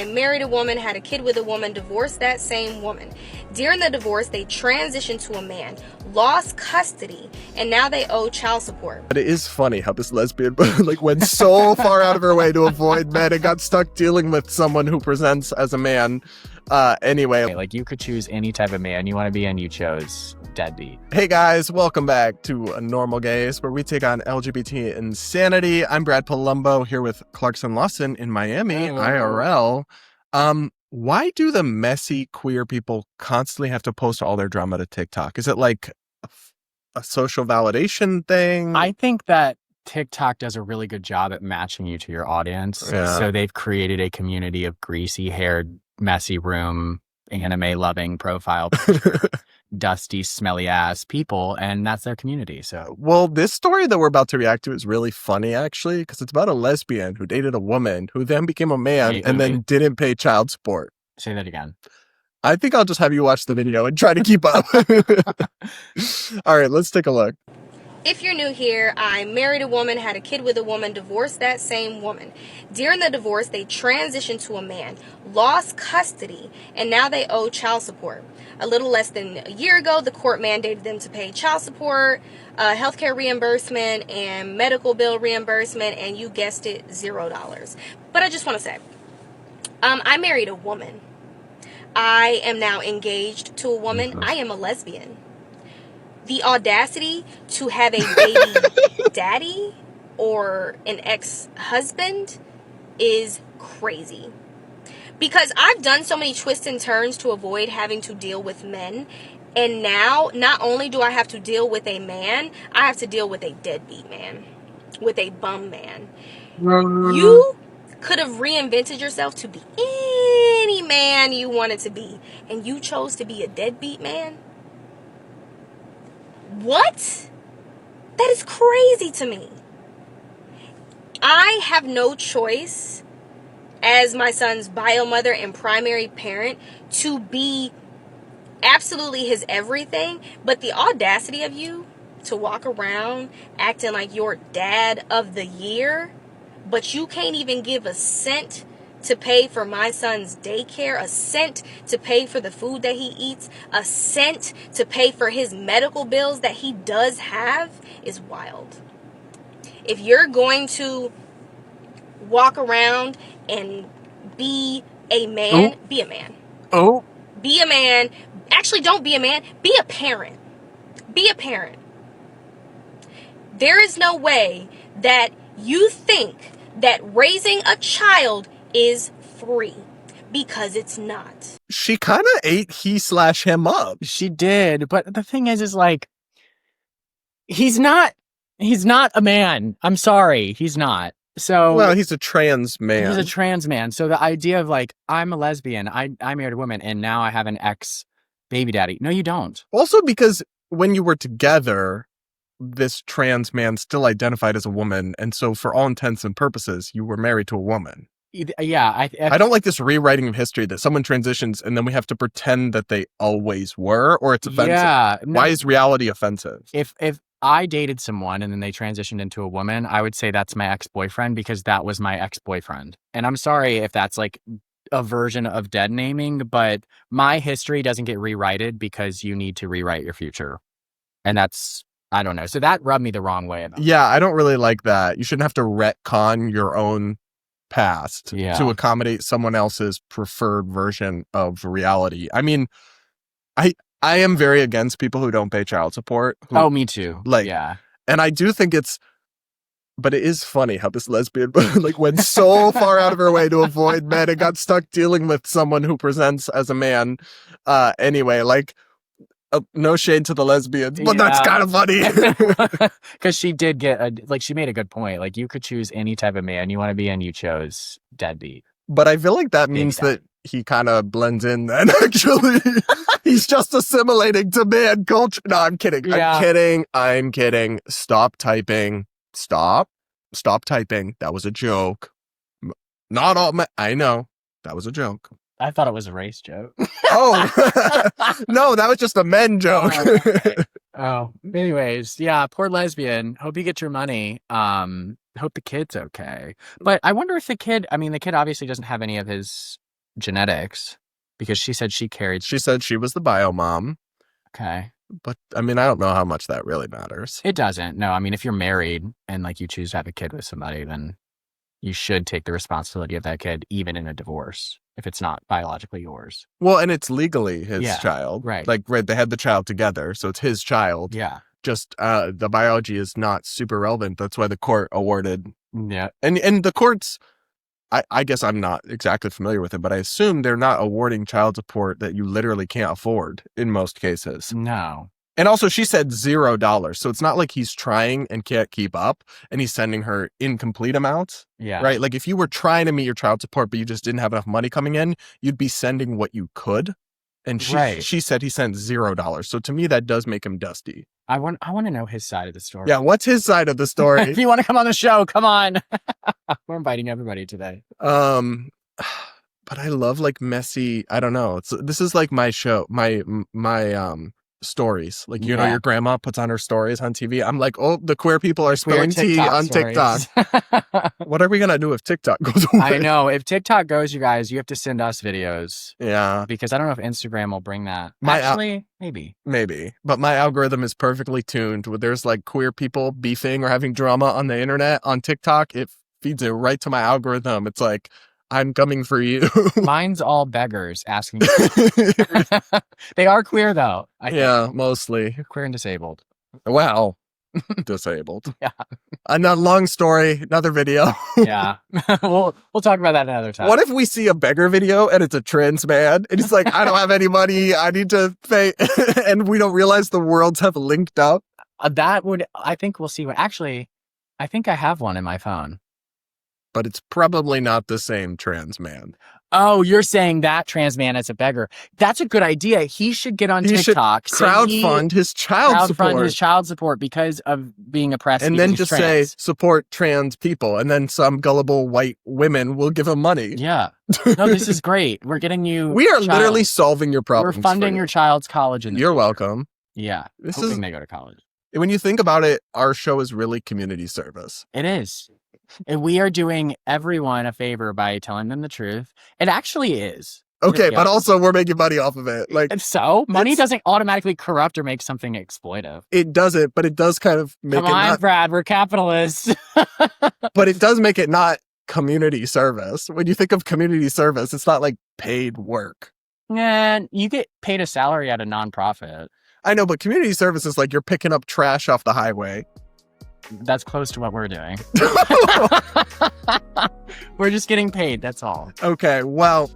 married a woman, had a kid with a woman, divorced that same woman. During the divorce, they transitioned to a man, lost custody, and now they owe child support. But it is funny how this lesbian went so far out of her way to avoid men and got stuck dealing with someone who presents as a man. Anyway, like you could choose any type of man you want to be, and you chose deadbeat. Hey guys, welcome back to A Normal Gays, where we take on LGBT insanity. I'm Brad Polumbo here with Clarkson Lawson in Miami, IRL. Why do the messy queer people constantly have to post all their drama to TikTok? Is it like a social validation thing? I think that TikTok does a really good job at matching you to your audience. Yeah. So they've created a community of greasy-haired, messy room, anime-loving profile picture, dusty, smelly-ass people, and that's their community. So, well, this story that we're about to react to is really funny, actually, because it's about a lesbian who dated a woman who then became a man and then didn't pay child support. Say that again. I think I'll just have you watch the video and try to keep up. All right, let's take a look. If you're new here, I married a woman, had a kid with a woman, divorced that same woman. During the divorce, they transitioned to a man, lost custody, and now they owe child support. A little less than a year ago, the court mandated them to pay child support, healthcare reimbursement, and medical bill reimbursement, and you guessed it, $0. But I just want to say, I married a woman. I am now engaged to a woman. I am a lesbian. The audacity to have a baby daddy or an ex-husband is crazy. Because I've done so many twists and turns to avoid having to deal with men. And now, not only do I have to deal with a man, I have to deal with a deadbeat man. With a bum man. You could have reinvented yourself to be any man you wanted to be. And you chose to be a deadbeat man? What? That is crazy to me. I have no choice as my son's bio mother and primary parent to be absolutely his everything, but the audacity of you to walk around acting like you're dad of the year, but you can't even give a cent to pay for my son's daycare, a cent to pay for the food that he eats, a cent to pay for his medical bills that he does have, is wild. If you're going to walk around and be a man, be a man. Be a man. Actually, don't be a man. Be a parent. Be a parent. There is no way that you think that raising a child is free, because it's not. She kind of ate he/him up. She did, but the thing is like, he's not a man. I'm sorry, he's not. So, well, he's a trans man. He's a trans man. So the idea of like, I'm a lesbian, I married a woman, and now I have an ex baby daddy. No, you don't. Also, because when you were together, this trans man still identified as a woman, and so for all intents and purposes, you were married to a woman. Yeah, I don't like this rewriting of history that someone transitions and then we have to pretend that they always were, or it's offensive. Yeah, no. Why is reality offensive? If I dated someone and then they transitioned into a woman, I would say that's my ex-boyfriend, because that was my ex-boyfriend. And I'm sorry if that's like a version of dead naming, but my history doesn't get rewrited because you need to rewrite your future. And that's, I don't know. So that rubbed me the wrong way about Yeah, I don't really like that. You shouldn't have to retcon your own past to accommodate someone else's preferred version of reality. I mean, I am very against people who don't pay child support. Me too. And I do think but it is funny how this lesbian went so far out of her way to avoid men and got stuck dealing with someone who presents as a man. Anyway, no shade to the lesbians, but that's kind of funny. Because she did she made a good point. Like, you could choose any type of man you want to be, and you chose deadbeat. But I feel like that means that he kind of blends in then, actually. He's just assimilating to man culture. No, I'm kidding. Yeah. I'm kidding. Stop typing. Stop typing. That was a joke. Not all men. I know. That was a joke. I thought it was a race joke. Oh, no, that was just a men joke. Anyways, yeah, poor lesbian. Hope you get your money. Hope the kid's okay. But I wonder if the kid obviously doesn't have any of his genetics because she said she carried. She said she was the bio mom. Okay. But I mean, I don't know how much that really matters. It doesn't. No, I mean, if you're married and like you choose to have a kid with somebody, then you should take the responsibility of that kid, even in a divorce, if it's not biologically yours. Well, and it's legally his child. Right. Like, right, they had the child together, so it's his child. Yeah. Just the biology is not super relevant. That's why the court awarded. Yeah. And the courts, I guess I'm not exactly familiar with it, but I assume they're not awarding child support that you literally can't afford in most cases. No. And also, she said $0. So it's not like he's trying and can't keep up and he's sending her incomplete amounts. Yeah. Right? Like, if you were trying to meet your child support, but you just didn't have enough money coming in, you'd be sending what you could. And she said he sent $0. So to me, that does make him dusty. I want to know his side of the story. Yeah, what's his side of the story? If you want to come on the show, come on. We're inviting everybody today. But I love like messy. I don't know. This is like my show, my stories. Like, you know, your grandma puts on her stories on TV. I'm like, oh, the queer people are spilling tea on TikTok. What are we gonna do if TikTok goes away? I know. If TikTok goes, you guys, you have to send us videos. Yeah. Because I don't know if Instagram will bring that. Maybe. But my algorithm is perfectly tuned. When there's like queer people beefing or having drama on the internet on TikTok, it feeds it right to my algorithm. It's like, I'm coming for you. Mine's all beggars asking. They are queer though. Yeah, mostly. Queer and disabled. Wow. Disabled. Yeah. Another long story, another video. Yeah. We'll talk about that another time. What if we see a beggar video and it's a trans man and he's like, I don't have any money, I need to pay, and we don't realize the worlds have linked up? I think we'll see what, actually, I think I have one in my phone. But it's probably not the same trans man. Oh, you're saying that trans man is a beggar. That's a good idea. He should get on TikTok. Crowdfund his child support. Crowdfund his child support because of being oppressed. And then just say, support trans people. And then some gullible white women will give him money. Yeah. No, this is great. We're getting you. We are literally solving your problems. We're funding your child's college. You're welcome. Yeah. Hoping they go to college. When you think about it, our show is really community service. It is. And we are doing everyone a favor by telling them the truth. It actually is. Okay, but also we're making money off of it. Like, and so money doesn't automatically corrupt or make something exploitive. It doesn't, but it does kind of make Come on, Brad, we're capitalists. But it does make it not community service. When you think of community service, it's not like paid work. And you get paid a salary at a nonprofit. I know, but community service is like you're picking up trash off the highway. That's close to what we're doing. We're just getting paid. That's all. Okay. Well,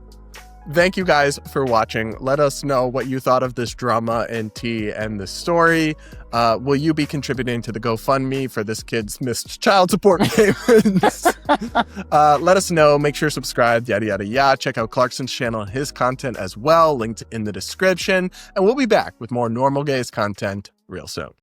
thank you guys for watching. Let us know what you thought of this drama and tea and the story. Will you be contributing to the GoFundMe for this kid's missed child support payments? Let us know. Make sure to subscribe. Yada, yada, yada. Check out Clarkson's channel and his content as well. Linked in the description. And we'll be back with more Normal Gays content real soon.